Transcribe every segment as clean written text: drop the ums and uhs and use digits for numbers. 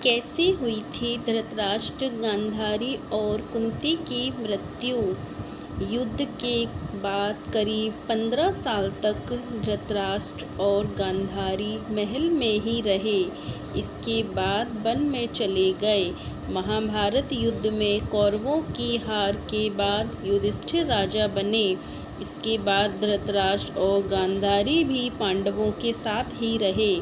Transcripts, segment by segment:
कैसे हुई थी धृतराष्ट्र, गांधारी और कुंती की मृत्यु। युद्ध के बाद करीब 15 साल तक धृतराष्ट्र और गांधारी महल में ही रहे। इसके बाद वन में चले गए। महाभारत युद्ध में कौरवों की हार के बाद युधिष्ठिर राजा बने। इसके बाद धृतराष्ट्र और गांधारी भी पांडवों के साथ ही रहे।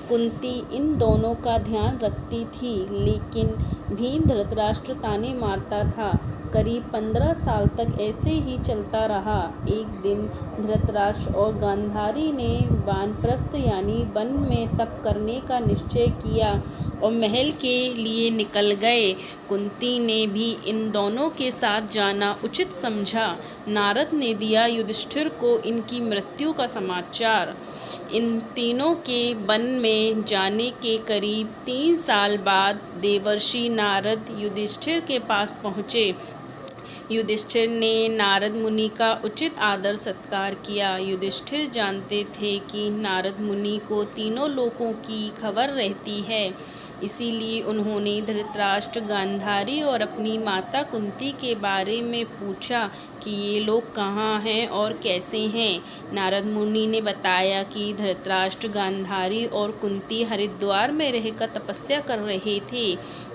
कुंती इन दोनों का ध्यान रखती थी, लेकिन भीम धृतराष्ट्र ताने मारता था। करीब 15 साल तक ऐसे ही चलता रहा। एक दिन धृतराष्ट्र और गांधारी ने वानप्रस्थ यानी वन में तप करने का निश्चय किया और महल के लिए निकल गए। कुंती ने भी इन दोनों के साथ जाना उचित समझा। नारद ने दिया युधिष्ठिर को इनकी मृत्यु का समाचार। इन तीनों के वन में जाने के करीब 3 साल बाद देवर्षि नारद युधिष्ठिर के पास पहुँचे। युधिष्ठिर ने नारद मुनि का उचित आदर सत्कार किया। युधिष्ठिर जानते थे कि नारद मुनि को तीनों लोकों की खबर रहती है, इसीलिए उन्होंने धृतराष्ट्र, गांधारी और अपनी माता कुंती के बारे में पूछा कि ये लोग कहाँ हैं और कैसे हैं। नारद मुनि ने बताया कि धृतराष्ट्र, गांधारी और कुंती हरिद्वार में रहकर तपस्या कर रहे थे।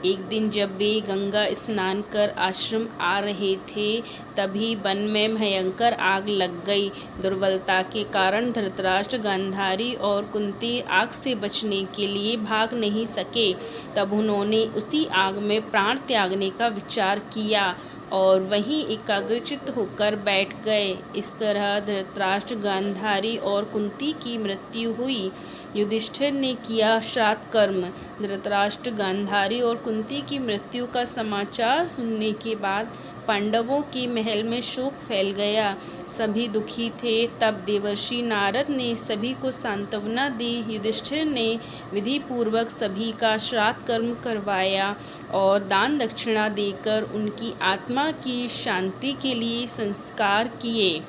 एक दिन जब वे गंगा स्नान कर आश्रम आ रहे थे, तभी वन में भयंकर आग लग गई। दुर्बलता के कारण धृतराष्ट्र, गांधारी और कुंती आग से बचने के लिए भाग नहीं सके। तब उन्होंने उसी आग में प्राण त्यागने का विचार किया और वहीं एकाग्रचित्त होकर बैठ गए। इस तरह धृतराष्ट्र, गांधारी और कुंती की मृत्यु हुई। युधिष्ठिर ने किया श्राद्ध कर्म। धृतराष्ट्र, गांधारी और कुंती की मृत्यु का समाचार सुनने के बाद पांडवों के महल में शोक फैल गया। सभी दुखी थे। तब देवर्षि नारद ने सभी को सांत्वना दी। युधिष्ठिर ने विधि पूर्वक सभी का श्राद्ध कर्म करवाया और दान दक्षिणा देकर उनकी आत्मा की शांति के लिए संस्कार किए।